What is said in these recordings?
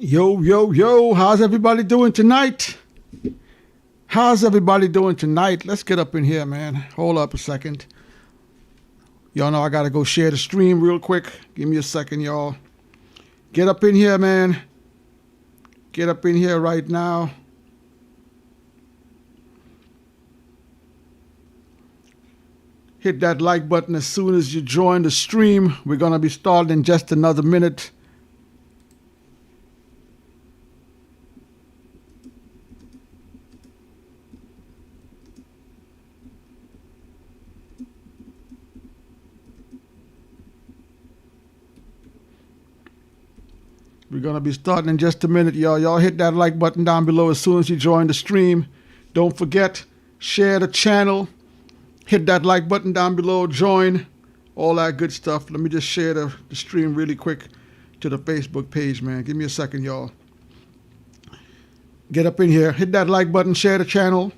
Yo, yo, yo, how's everybody doing tonight? How's everybody doing tonight? Let's get up in here, man. Hold up a second. Y'all know I got to go share the stream real quick. Give me a second, y'all. Get up in here, man. Get up in here right now. Hit that like button as soon as you join the stream. We're going to be starting in just another minute. We're going to be starting in just a minute, y'all. Y'all hit that like button down below as soon as you join the stream. Don't forget, share the channel. Hit that like button down below. Join. All that good stuff. Let me just share the stream really quick to the Facebook page, man. Give me a second, y'all. Get up in here. Hit that like button. Share the channel.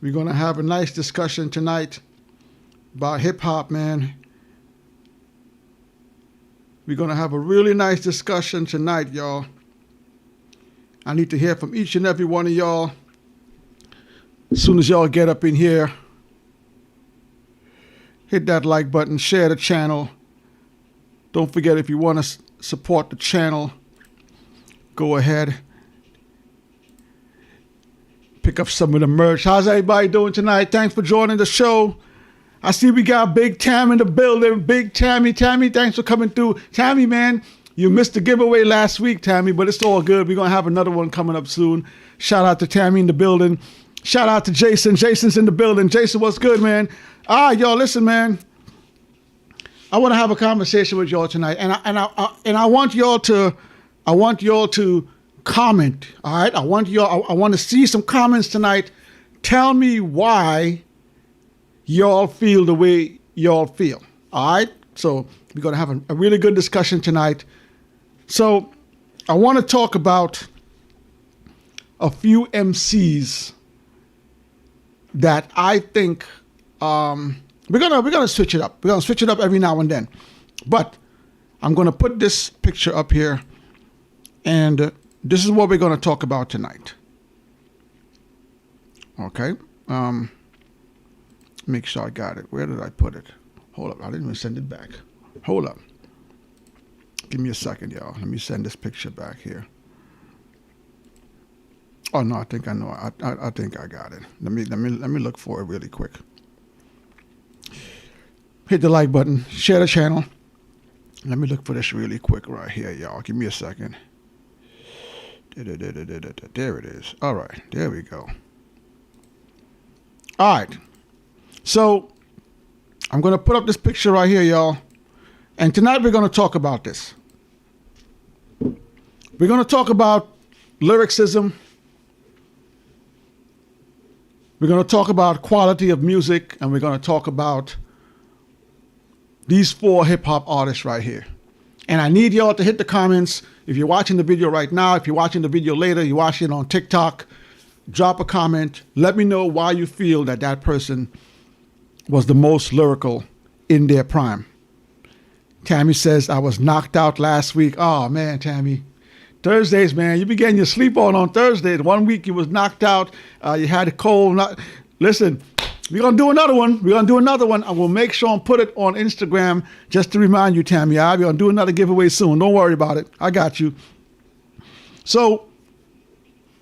We're going to have a nice discussion tonight about hip-hop, man. We're going to have a really nice discussion tonight, y'all. I need to hear from each and every one of y'all. As soon as y'all get up in here, hit that like button, share the channel. Don't forget, if you want to support the channel, go ahead. Pick up some of the merch. How's everybody doing tonight? Thanks for joining the show. I see we got Big Tam in the building. Big Tammy. Tammy, thanks for coming through. Tammy, man, you missed the giveaway last week, Tammy, but it's all good. We're going to have another one coming up soon. Shout out to Tammy in the building. Shout out to Jason. Jason's in the building. Jason, what's good, man? Y'all, listen, man. I want to have a conversation with y'all tonight, and I want y'all to comment. All right, I want to see some comments tonight. Tell me why y'all feel the way y'all feel. All right, so we're going to have a really good discussion tonight. So I want to talk about a few MCs that I think we're gonna switch it up. We're gonna switch it up every now and then, but I'm gonna put this picture up here, and this is what we're going to talk about tonight. Okay. Make sure I got it. Where did I put it? Hold up. I didn't even send it back. Hold up. Give me a second, y'all. Let me send this picture back here. Oh, no, I think I know. I think I got it. Let me look for it really quick. Hit the like button. Share the channel. Let me look for this really quick right here, y'all. Give me a second. There it is. All right, there we go. All right, so I'm going to put up this picture right here, y'all. And tonight we're going to talk about this. We're going to talk about lyricism. We're going to talk about quality of music, and we're going to talk about these four hip-hop artists right here. And I need y'all to hit the comments. If you're watching the video right now, if you're watching the video later, you're watching it on TikTok, drop a comment. Let me know why you feel that that person was the most lyrical in their prime. Tammy says, I was knocked out last week. Oh, man, Tammy. Thursdays, man, you be getting your sleep on Thursdays. 1 week you was knocked out. You had a cold. Listen. We're going to do another one. We're going to do another one. I will make sure and put it on Instagram just to remind you, Tammy. We're going to do another giveaway soon. Don't worry about it. I got you. So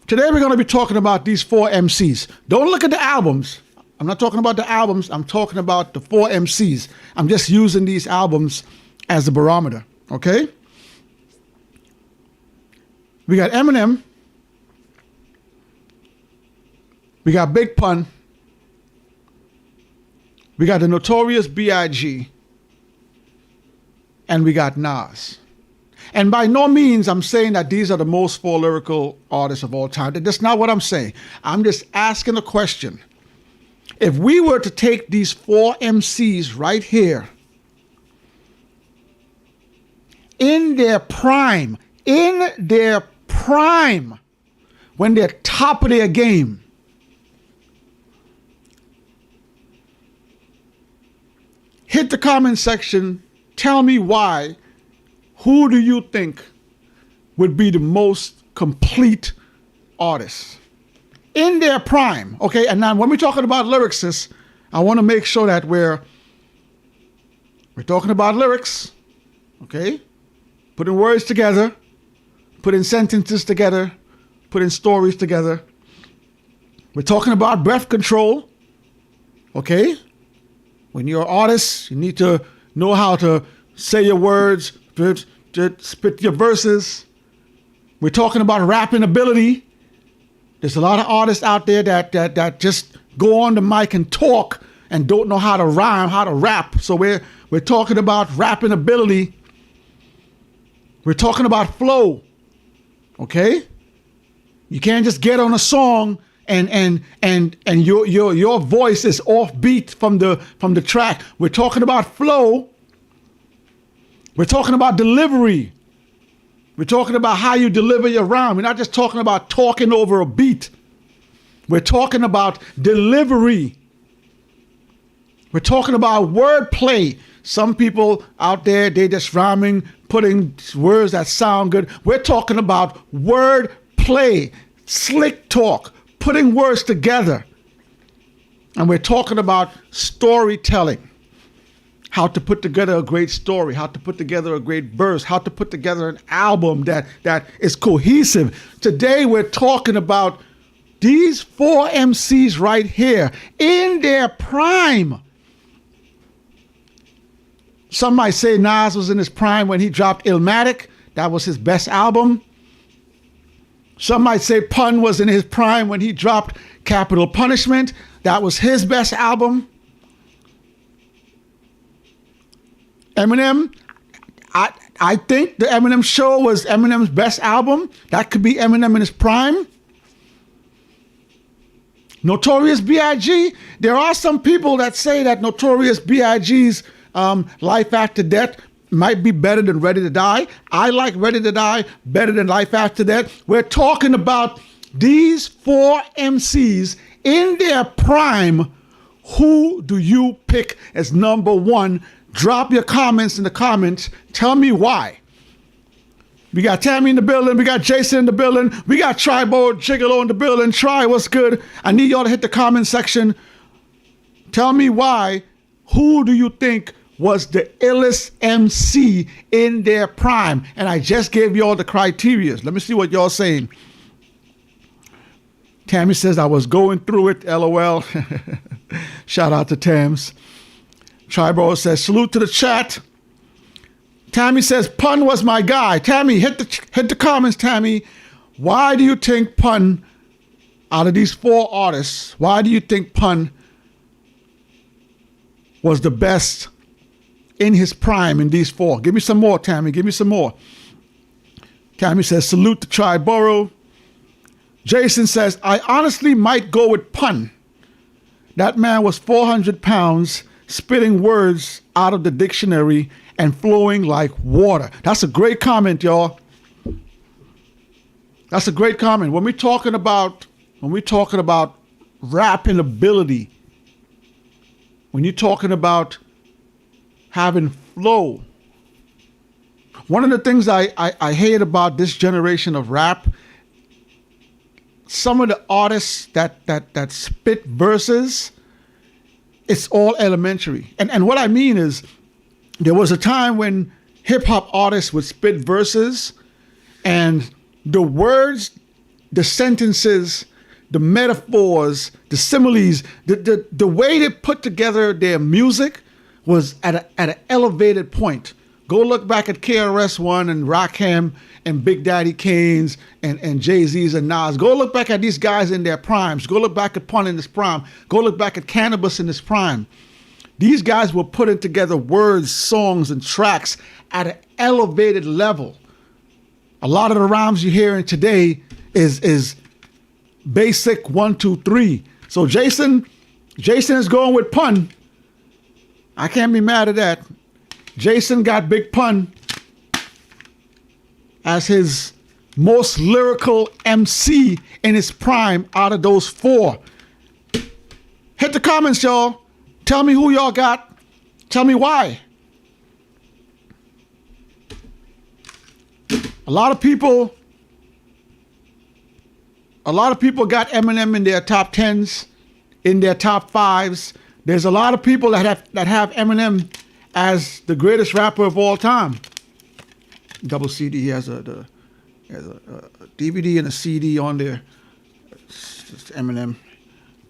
today we're going to be talking about these four MCs. Don't look at the albums. I'm not talking about the albums. I'm talking about the four MCs. I'm just using these albums as a barometer. Okay? We got Eminem. We got Big Pun. We got the Notorious B.I.G. and we got Nas. And by no means I'm saying that these are the most four lyrical artists of all time. That's not what I'm saying. I'm just asking a question. If we were to take these four MCs right here in their prime, when they're top of their game. Hit the comment section. Tell me why. Who do you think would be the most complete artist in their prime? Okay, and now when we're talking about lyricists, I want to make sure that we're talking about lyrics, okay? Putting words together, putting sentences together, putting stories together. We're talking about breath control, okay? When you're an artist, you need to know how to say your words, spit your verses. We're talking about rapping ability. There's a lot of artists out there that just go on the mic and talk and don't know how to rhyme, how to rap. So we're talking about rapping ability. We're talking about flow. Okay? You can't just get on a song and your voice is offbeat from the track. We're talking about flow. We're talking about delivery. We're talking about how you deliver your rhyme. We're not just talking about talking over a beat. We're talking about delivery. We're talking about wordplay. Some people out there, they just rhyming, putting words that sound good. We're talking about wordplay, slick talk, putting words together. And we're talking about storytelling. How to put together a great story, how to put together a great verse, how to put together an album that is cohesive. Today we're talking about these 4 MCs right here in their prime. Some might say Nas was in his prime when he dropped Illmatic. That was his best album. Some might say Pun was in his prime when he dropped Capital Punishment. That was his best album. Eminem, I think the Eminem Show was Eminem's best album. That could be Eminem in his prime. Notorious B.I.G. There are some people that say that Notorious B.I.G.'s Life After Death might be better than Ready to Die. I like Ready to Die better than Life After Death. We're talking about these 4 MCs in their prime. Who do you pick as number 1? Drop your comments in the comments. Tell me why. We got Tammy in the building. We got Jason in the building. We got Tribo Gigolo in the building. Try, what's good? I need y'all to hit the comment section. Tell me why. Who do you think was the illest MC in their prime? And I just gave y'all the criteria. Let me see what y'all saying. Tammy says, I was going through it, LOL. Shout out to Tams. Tribro says, salute to the chat. Tammy says, Pun was my guy. Tammy, hit the comments, Tammy. Why do you think Pun, out of these 4 artists, why do you think Pun was the best in his prime in these 4? Give me some more, Tammy. Give me some more. Tammy says, salute to Triborough. Jason says, I honestly might go with Pun. That man was 400 pounds, spitting words out of the dictionary and flowing like water. That's a great comment, y'all. That's a great comment. When we're talking about rapping ability, when you're talking about having flow, one of the things I hate about this generation of rap, some of the artists that spit verses, it's all elementary. And what I mean is, there was a time when hip-hop artists would spit verses and the words, the sentences, the metaphors, the similes, the way they put together their music was at an elevated point. Go look back at KRS-One and Rakim and Big Daddy Kane's and Jay-Z's and Nas. Go look back at these guys in their primes. Go look back at Pun in his prime. Go look back at Cannabis in his prime. These guys were putting together words, songs, and tracks at an elevated level. A lot of the rhymes you're hearing today is basic 1, 2, 3. So Jason is going with Pun. I can't be mad at that. Jason got Big Pun as his most lyrical MC in his prime out of those four? Hit the comments, y'all. Tell me who y'all got. Tell me why. A lot of people got Eminem in their top 10s, in their top 5s. There's a lot of people that have Eminem as the greatest rapper of all time. Double CD. He has a DVD and a CD on there. It's just Eminem.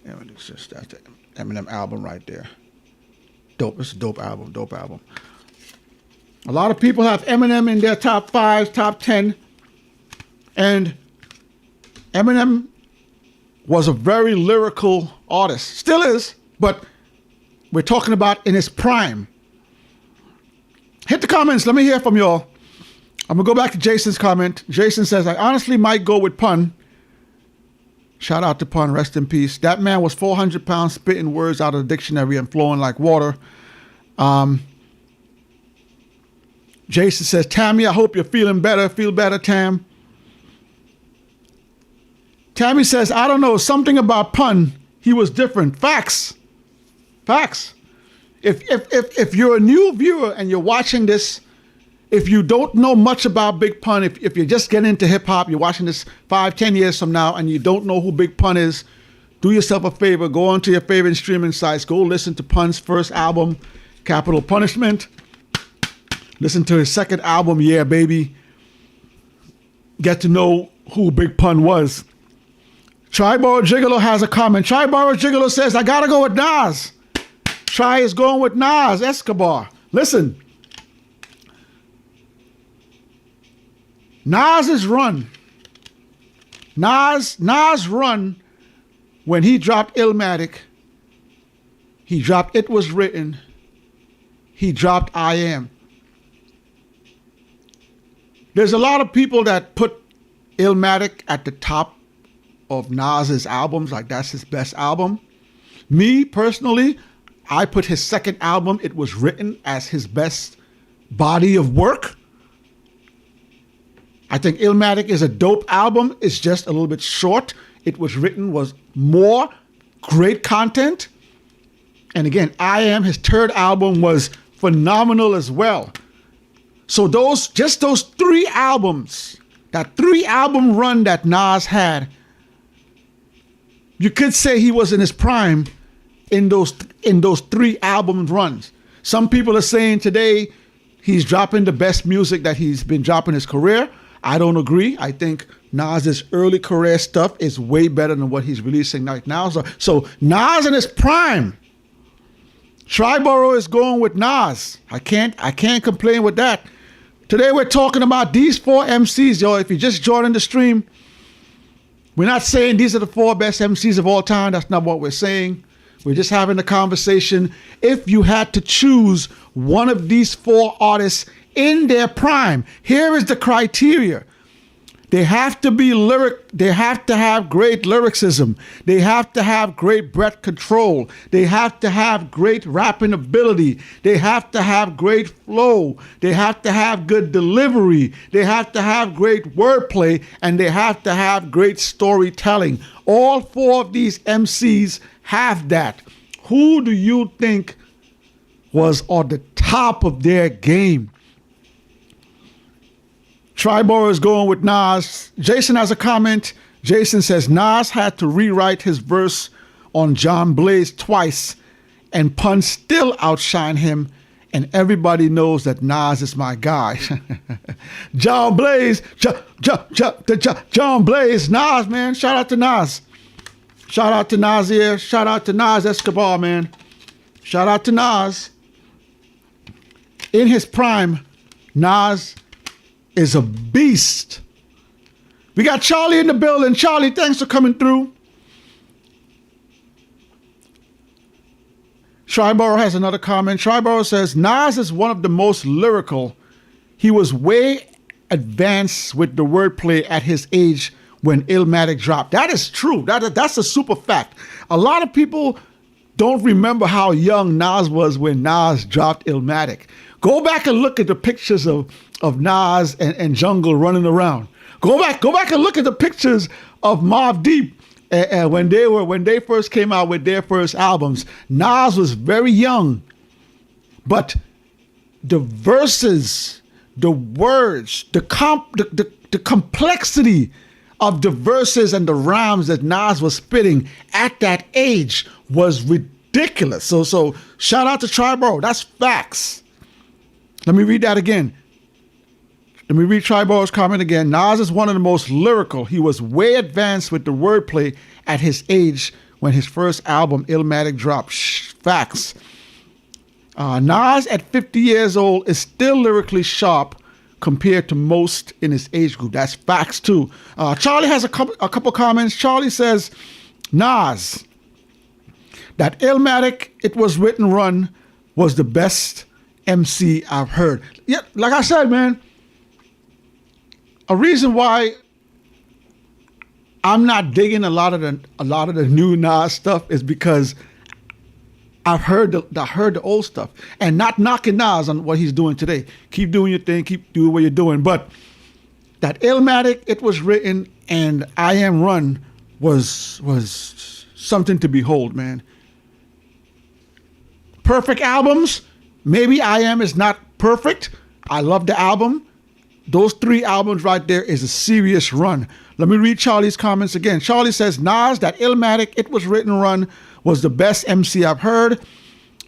It's just that's the Eminem album right there. Dope. It's a dope album. Dope album. A lot of people have Eminem in their top 5, top 10, and Eminem was a very lyrical artist. Still is, but we're talking about in his prime. Hit the comments. Let me hear from y'all. I'm going to go back to Jason's comment. Jason says, I honestly might go with Pun. Shout out to Pun. Rest in peace. That man was 400 pounds spitting words out of the dictionary and flowing like water. Jason says, Tammy, I hope you're feeling better. Feel better, Tam. Tammy says, I don't know, something about Pun. He was different. Facts. Facts. If you're a new viewer and you're watching this, if you don't know much about Big Pun, if you're just getting into hip hop, you're watching this 5-10 years from now and you don't know who Big Pun is, do yourself a favor, go onto your favorite streaming sites, go listen to Pun's first album, Capital Punishment. Listen to his second album, Yeah Baby. Get to know who Big Pun was. Triborough Gigolo has a comment. Triborough Gigolo says, I gotta go with Nas. Try is going with Nas Escobar. Listen. Nas's run. Nas run when he dropped Illmatic. He dropped It Was Written. He dropped I Am. There's a lot of people that put Illmatic at the top of Nas's albums, like that's his best album. Me, personally, I put his second album, It Was Written, as his best body of work. I think Illmatic is a dope album. It's just a little bit short. It Was Written was more great content. And again, I Am, his third album, was phenomenal as well. So those three albums, that 3-album run that Nas had, you could say he was in his prime in those 3-album runs. Some people are saying today he's dropping the best music that he's been dropping his career. I don't agree. I think Nas's early career stuff is way better than what he's releasing right now. So Nas in his prime. Triborough is going with Nas. I can't complain with that. Today we're talking about these 4 MCs, yo. If you're just joining the stream, we're not saying these are the 4 best MCs of all time. That's not what we're saying. We're just having a conversation. If you had to choose one of these 4 artists in their prime, here is the criteria. They have to be they have to have great lyricism. They have to have great breath control. They have to have great rapping ability. They have to have great flow. They have to have good delivery. They have to have great wordplay, and they have to have great storytelling. All 4 of these MCs have that. Who do you think was on the top of their game? Triborough is going with Nas. Jason has a comment. Jason says Nas had to rewrite his verse on John Blaze twice, and Pun still outshine him, and everybody knows that Nas is my guy. John Blaze, John Blaze, Nas, man. Shout out to Nas. Shout out to Nas here. Shout out to Nas Escobar, man. Shout out to Nas. In his prime, Nas is a beast. We got Charlie in the building. Charlie, thanks for coming through. Triborough has another comment. Triborough says, Nas is one of the most lyrical. He was way advanced with the wordplay at his age when Illmatic dropped. That is true. That's a super fact. A lot of people don't remember how young Nas was when Nas dropped Illmatic. Go back and look at the pictures of Nas and Jungle running around. Go back and look at the pictures of Mobb Deep when they first came out with their first albums. Nas was very young, but the verses, the words, the complexity of the verses and the rhymes that Nas was spitting at that age was ridiculous. So shout out to Triborough. That's facts. Let me read that again. Let me read Triborough's comment again. Nas is one of the most lyrical. He was way advanced with the wordplay at his age when his first album, Illmatic, dropped. Facts. Nas at 50 years old is still lyrically sharp compared to most in his age group. That's facts too. Charlie has a couple comments. Charlie says, Nas, that Illmatic, It Was Written Run was the best MC I've heard. Yeah, like I said, man, a reason why I'm not digging a lot of the new Nas stuff is because I heard the old stuff, and not knocking Nas on what he's doing today. Keep doing your thing, keep doing what you're doing. But that Illmatic, It Was Written, and I Am Run was something to behold, man. Perfect albums. Maybe I Am is not perfect. I love the album. Those 3 albums right there is a serious run. Let me read Charlie's comments again. Charlie says, Nas, that Illmatic, It Was Written run was the best MC I've heard.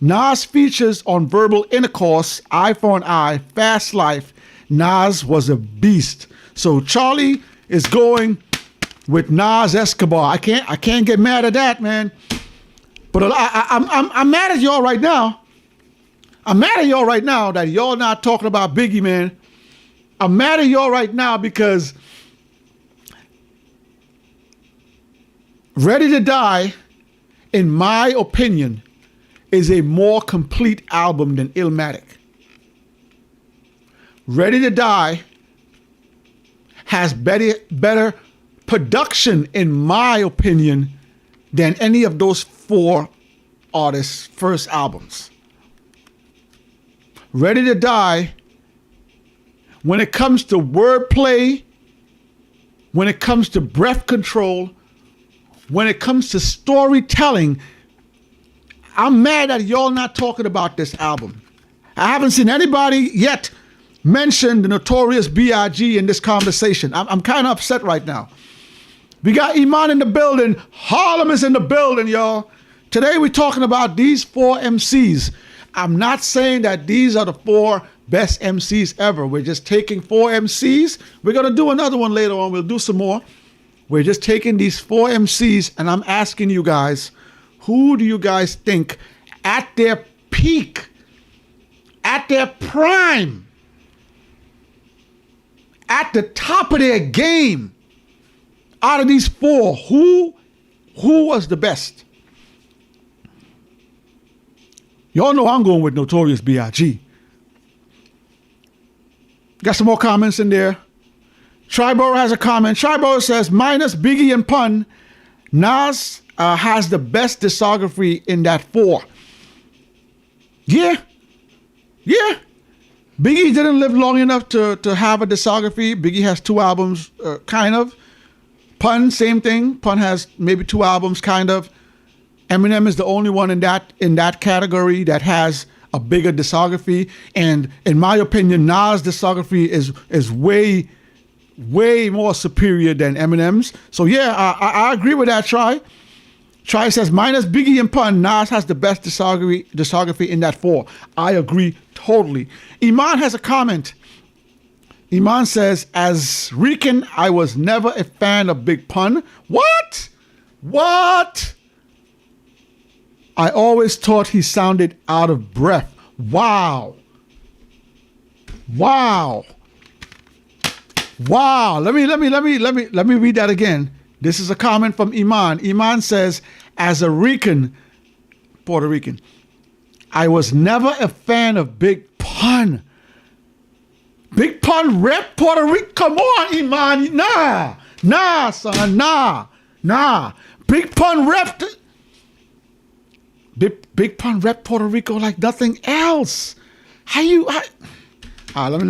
Nas features on Verbal Intercourse, Eye for an Eye, Fast Life. Nas was a beast. So Charlie is going with Nas Escobar. I can't get mad at that, man. But I'm mad at y'all right now. I'm mad at y'all right now that y'all not talking about Biggie, man. I'm mad at y'all right now because Ready to Die, in my opinion, is a more complete album than Illmatic. Ready to Die has better production, in my opinion, than any of those 4 artists' first albums. Ready to Die, when it comes to wordplay, when it comes to breath control, when it comes to storytelling, I'm mad that y'all not talking about this album. I haven't seen anybody yet mention the Notorious B.I.G. in this conversation. I'm kind of upset right now. We got Iman in the building. Harlem is in the building, y'all. Today we're talking about these 4 MCs. I'm not saying that these are the 4 best MCs ever. We're just taking 4 MCs. We're going to do another one later on. We'll do some more. We're just taking these 4 MCs, and I'm asking you guys, who do you guys think at their peak, at their prime, at the top of their game, out of these 4, who was the best? Y'all know I'm going with Notorious B.I.G. Got some more comments in there. Triborough has a comment. Triborough says, minus Biggie and Pun, Nas has the best discography in that 4. Yeah. Biggie didn't live long enough to have a discography. Biggie has 2 albums, kind of. Pun, same thing. Pun has maybe 2 albums, kind of. Eminem is the only one in that category that has a bigger discography. And in my opinion, Nas' discography is way more superior than Eminem's. So yeah, I agree with that, Try. Try says, minus Biggie and Pun, Nas has the best discography in that 4. I agree totally. Iman has a comment. Iman says, as Rican, I was never a fan of Big Pun. What? I always thought he sounded out of breath. Wow. Let me read that again. This is a comment from Iman. Iman says, as a Puerto Rican, I was never a fan of Big Pun. Big Pun rep Puerto Rico. Come on, Iman. Nah, son. Nah. Big Pun rep. Big Pun rep Puerto Rico like nothing else. Let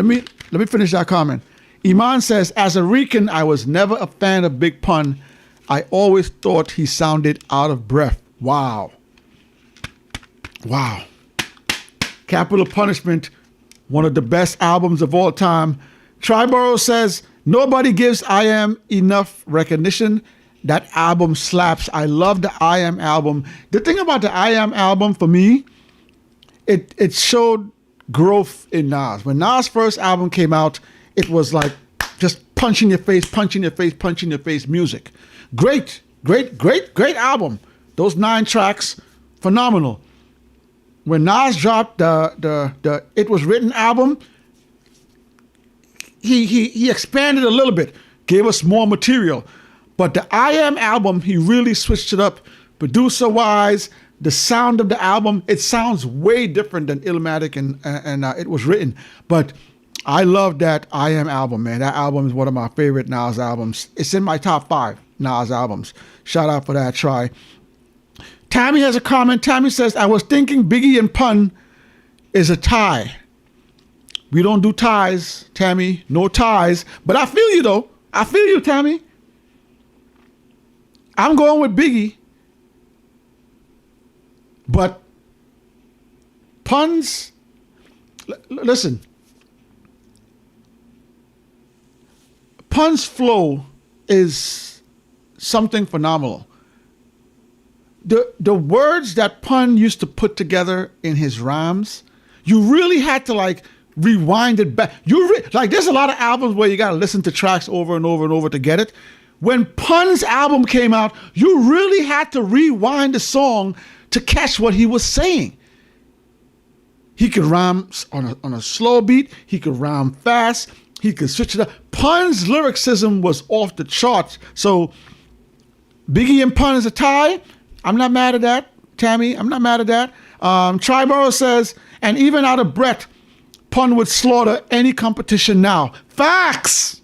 me finish that comment. Iman says, as a Rican, I was never a fan of Big Pun. I always thought he sounded out of breath. Wow. Wow. Capital Punishment, one of the best albums of all time. Triborough says, nobody gives I Am enough recognition. That album slaps. I love the I Am album. The thing about the I Am album for me, it showed growth in Nas. When Nas' first album came out, it was like just punch in your face, punch in your face, punch in your face music. Great, great, great, great album. Those 9 tracks, phenomenal. When Nas dropped the It Was Written album, he expanded a little bit, gave us more material. But the I Am album, he really switched it up. Producer-wise, the sound of the album, it sounds way different than Illmatic and It Was Written. But I love that I Am album, man. That album is one of my favorite Nas albums. It's in my top 5 Nas albums. Shout out for that try. Tammy has a comment. Tammy says, I was thinking Biggie and Pun is a tie. We don't do ties, Tammy. No ties. But I feel you, though. I feel you, Tammy. I'm going with Biggie. But Pun's, listen, Pun's flow is something phenomenal. The words that Pun used to put together in his rhymes, you really had to like rewind it back. Like there's a lot of albums where you got to listen to tracks over and over and over to get it. When Pun's album came out, you really had to rewind the song to catch what he was saying. He could rhyme on a slow beat. He could rhyme fast. He could switch it up. Pun's lyricism was off the charts. So Biggie and Pun is a tie. I'm not mad at that, Tammy. I'm not mad at that. Triborough says, and even out of breath, Pun would slaughter any competition now. Facts!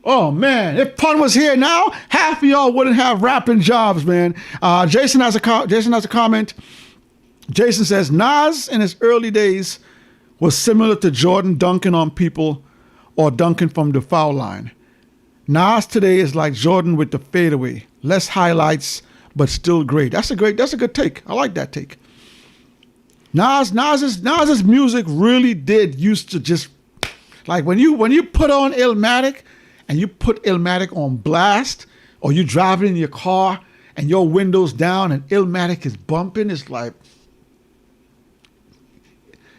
Oh, man, if Pun was here now, half of y'all wouldn't have rapping jobs, man. Jason has a comment. Jason says, Nas in his early days was similar to Jordan dunking on people or dunking from the foul line. Nas today is like Jordan with the fadeaway. Less highlights, but still great. That's a good take. I like that take. Nas's music really did used to just, like when you put on Illmatic, and you put Illmatic on blast, or you driving in your car and your windows down and Illmatic is bumping, it's like,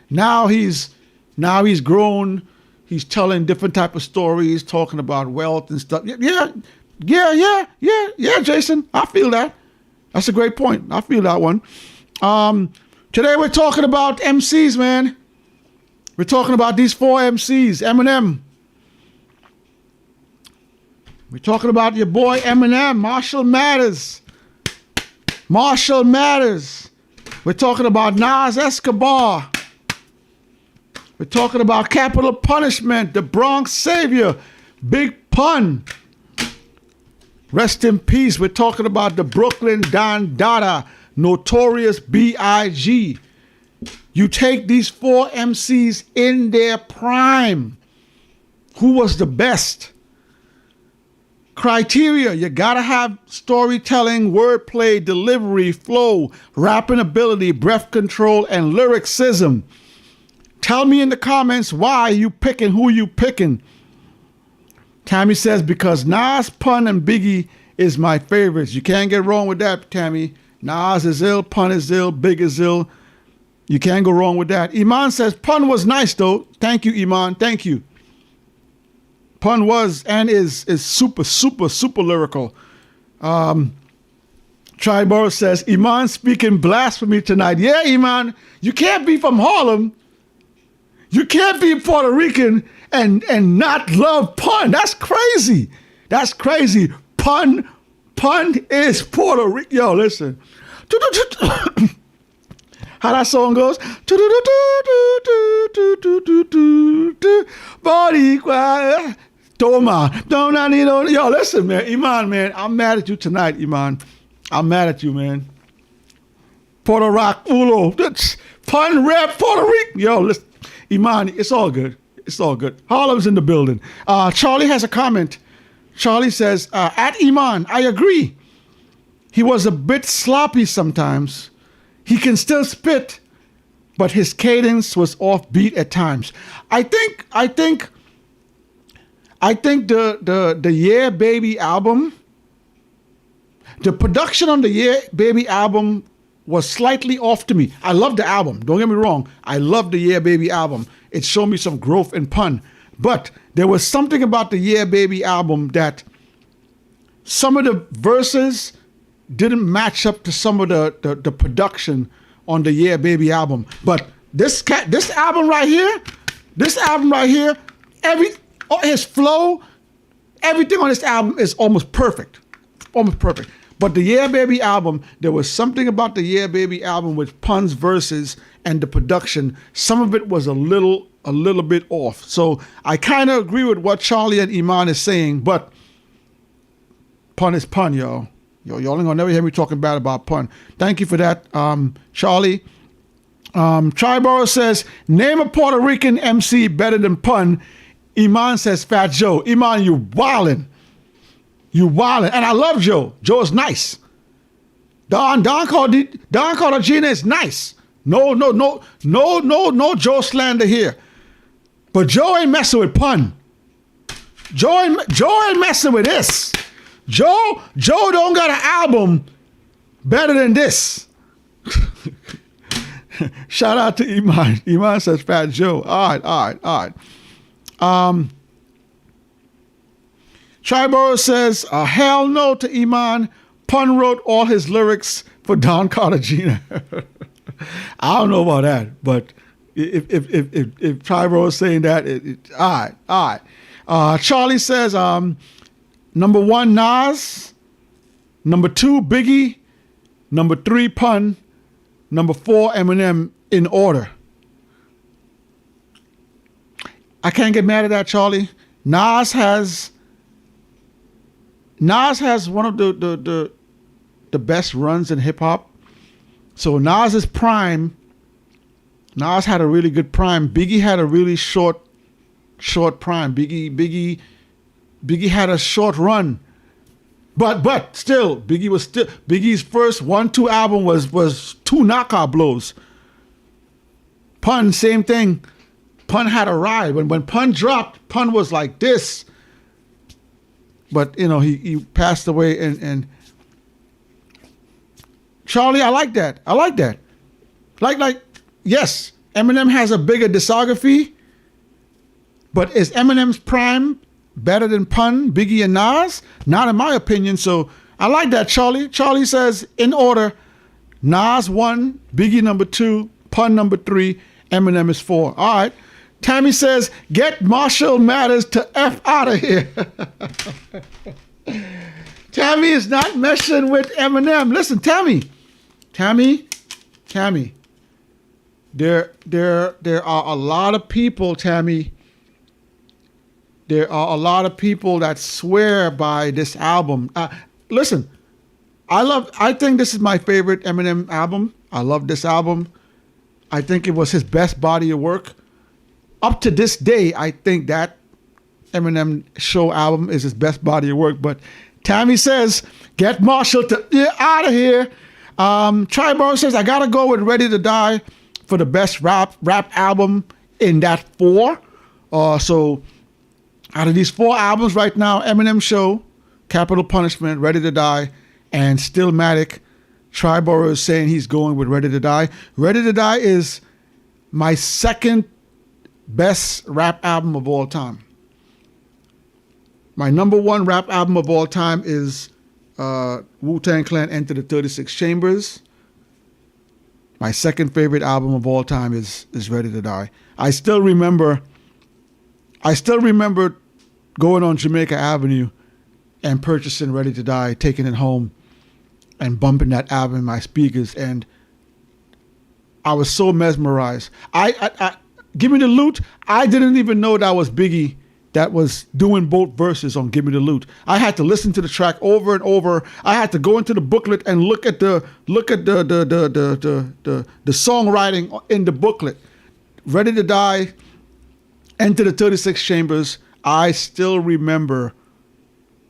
now he's grown, he's telling different type of stories, talking about wealth and stuff. Yeah, Jason, I feel that. That's a great point. I feel that one. Today we're talking about MCs, man. We're talking about these 4 MCs, Eminem. We're talking about your boy Eminem, Marshall Mathers. Marshall Mathers. We're talking about Nas Escobar. We're talking about Capital Punishment, the Bronx Savior, Big Pun. Rest in peace. We're talking about the Brooklyn Don Dada, Notorious B.I.G. You take these 4 MCs in their prime. Who was the best? Criteria, you gotta have storytelling, wordplay, delivery, flow, rapping ability, breath control, and lyricism. Tell me in the comments why you picking who you picking. Tammy says, because Nas, Pun, and Biggie is my favorites. You can't get wrong with that, Tammy. Nas is ill, Pun is ill, Big is ill. You can't go wrong with that. Iman says, Pun was nice though. Thank you, Iman, thank you. Pun was and is super, super, super lyrical. Triborough says, Iman speaking blasphemy tonight. Yeah, Iman, you can't be from Harlem. You can't be Puerto Rican and not love Pun. That's crazy. That's crazy. Pun is Puerto Rican. Yo, listen. How that song goes? Boricua. Toma. Yo, listen, man. Iman, man. I'm mad at you tonight, Iman. I'm mad at you, man. Puerto Rock, Ulo. Pun rap Puerto Rican. Yo, listen. Iman, it's all good. It's all good. Harlem's in the building. Charlie has a comment. Charlie says, at Iman, I agree. He was a bit sloppy sometimes. He can still spit, but his cadence was offbeat at times. I think the Yeah Baby album, the production on the Yeah Baby album was slightly off to me. I love the album. Don't get me wrong. I love the Yeah Baby album. It showed me some growth in pun. But there was something about the Yeah Baby album that some of the verses didn't match up to some of the production on the Yeah Baby album. But this album right here, his flow, everything on this album is almost perfect. Almost perfect. But the Yeah Baby album, there was something about the Yeah Baby album with puns, verses, and the production. Some of it was a little bit off. So I kind of agree with what Charlie and Iman is saying, but pun is pun, yo. Y'all ain't gonna never hear me talking bad about pun. Thank you for that, Charlie. Triborough says, name a Puerto Rican MC better than pun. Iman says Fat Joe. Iman, you wildin'. You wildin'. And I love Joe. Joe is nice. Don Cartagena is nice. No Joe slander here. But Joe ain't messing with pun. Joe ain't messing with this. Joe don't got an album better than this. Shout out to Iman. Iman says Fat Joe. All right. Triborough says, hell no to Iman. Pun wrote all his lyrics for Don Cartagena. I don't know about that, but if Triborough is saying that, all right. Charlie says, number 1, Nas. Number 2, Biggie. Number 3, Pun. Number 4, Eminem, in order. I can't get mad at that, Charlie. Nas has one of the best runs in hip hop. So Nas's prime, Nas had a really good prime. Biggie had a really short prime. Biggie had a short run. But still, Biggie's first 1-2 album was 2 knockout blows. Pun, same thing. Pun had a ride. When Pun dropped, Pun was like this. But he passed away, and Charlie, I like that. Like yes, Eminem has a bigger discography, but is Eminem's prime better than Pun, Biggie, and Nas? Not in my opinion. So I like that, Charlie. Charlie says, in order, Nas 1, Biggie number 2, Pun number 3, Eminem is 4. All right. Tammy says, get Marshall Mathers to F out of here. Tammy is not messing with Eminem. Listen, Tammy. There are a lot of people, Tammy. There are a lot of people that swear by this album. Listen, I think this is my favorite Eminem album. I love this album. I think it was his best body of work. Up to this day, I think that Eminem Show album is his best body of work. But Tammy says, get Marshall out of here. Triborough says, I gotta go with Ready to Die for the best rap album in that 4. So out of these 4 albums right now, Eminem Show, Capital Punishment, Ready to Die, and Stillmatic, Triborough is saying he's going with Ready to Die. Ready to Die is my second best rap album of all time. My number 1 rap album of all time is Wu-Tang Clan Enter the 36 Chambers. My second favorite album of all time is Ready to Die. I still remember going on Jamaica Avenue and purchasing Ready to Die, taking it home and bumping that album in my speakers, and I was so mesmerized. I Give Me the Loot, I didn't even know that was Biggie that was doing both verses on Give Me the Loot. I had to listen to the track over and over. I had to go into the booklet and look at the songwriting in the booklet. Ready to Die Enter the 36 Chambers. I still remember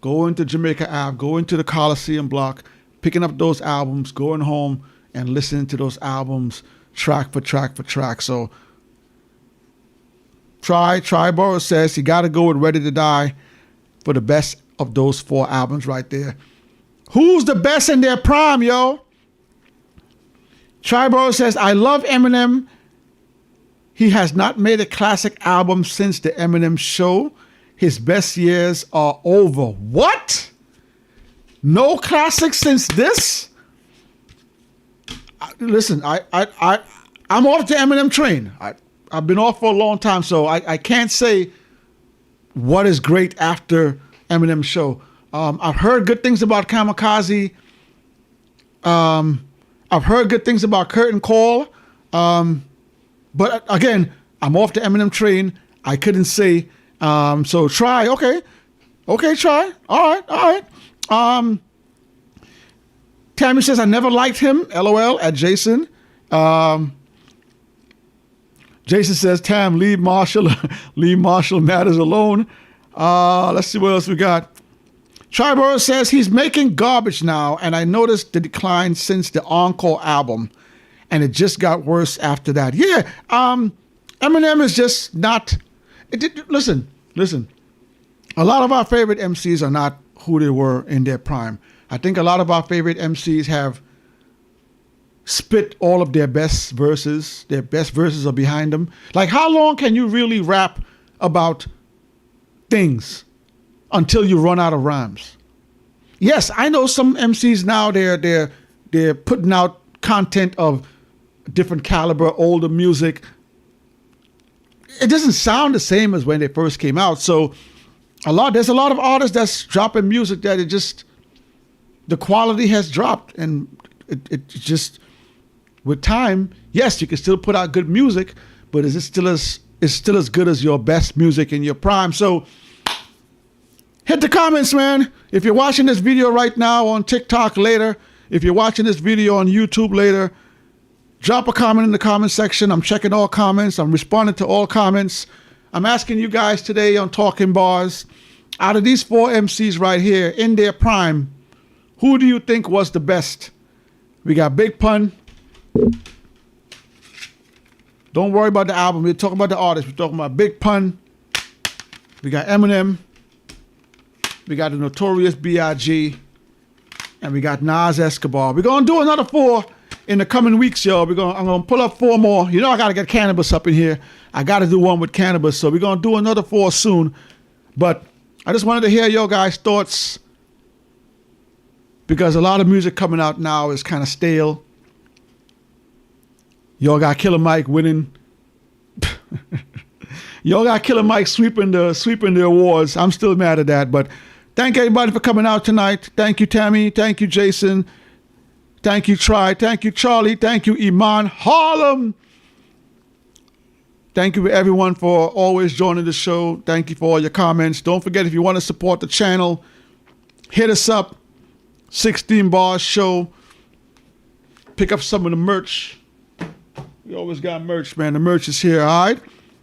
going to Jamaica Ave, going to the Coliseum block, picking up those albums, going home and listening to those albums track for track for track. So Barz says you got to go with Ready to Die for the best of those 4 albums right there. Who's the best in their prime, yo? Barz says, I love Eminem. He has not made a classic album since the Eminem show. His best years are over. What? No classics since this? Listen, I'm off the Eminem train. I've been off for a long time, so I can't say what is great after Eminem's show. I've heard good things about Kamikaze. I've heard good things about Curtain Call. But again, I'm off the Eminem train. I couldn't say. So Try, okay. Okay, Try. All right. Tammy says, I never liked him. LOL at Jason. Jason says, Tam, leave Marshall matters alone. Let's see what else we got. Barz says he's making garbage now, and I noticed the decline since the Encore album, and it just got worse after that. Yeah, Eminem is just not. Listen. A lot of our favorite MCs are not who they were in their prime. I think a lot of our favorite MCs have spit all of their best verses. Their best verses are behind them. Like, how long can you really rap about things until you run out of rhymes? Yes, I know some MCs now, they're putting out content of different caliber, older music. It doesn't sound the same as when they first came out. So there's a lot of artists that's dropping music that it just, the quality has dropped, and it just, with time, yes, you can still put out good music, but it's still as good as your best music in your prime. So hit the comments, man. If you're watching this video right now on TikTok later, if you're watching this video on YouTube later, drop a comment in the comment section. I'm checking all comments. I'm responding to all comments. I'm asking you guys today on Talking Barz, out of these 4 MCs right here in their prime, who do you think was the best? We got Big Pun. Don't worry about the album. We're talking about the artist. We're talking about Big Pun. We got Eminem. We got the Notorious B.I.G. And we got Nas Escobar. We're going to do another 4 in the coming weeks, y'all. I'm going to pull up 4 more. You know I got to get Cannabis up in here. I got to do one with Cannabis. So we're going to do another 4 soon. But I just wanted to hear your guys' thoughts, because a lot of music coming out now is kind of stale. Y'all got Killer Mike winning. Y'all got Killer Mike sweeping the awards. I'm still mad at that, but thank everybody for coming out tonight. Thank you, Tammy. Thank you, Jason. Thank you, Try. Thank you, Charlie. Thank you, Iman Harlem. Thank you, everyone, for always joining the show. Thank you for all your comments. Don't forget, if you want to support the channel, hit us up. 16 Barz Show. Pick up some of the merch. We always got merch, man. The merch is here, all right?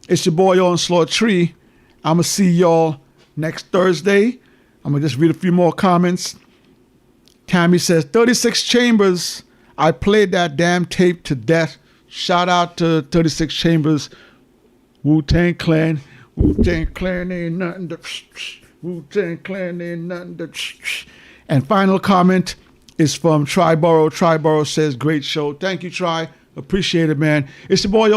It's your boy Onslaught Tree. I'm going to see y'all next Thursday. I'm going to just read a few more comments. Tammy says, 36 Chambers. I played that damn tape to death. Shout out to 36 Chambers. Wu-Tang Clan. Wu-Tang Clan ain't nothing to... Wu-Tang Clan ain't nothing to... And final comment is from Triborough. Triborough says, great show. Thank you, Try. Appreciate it, man. It's your boy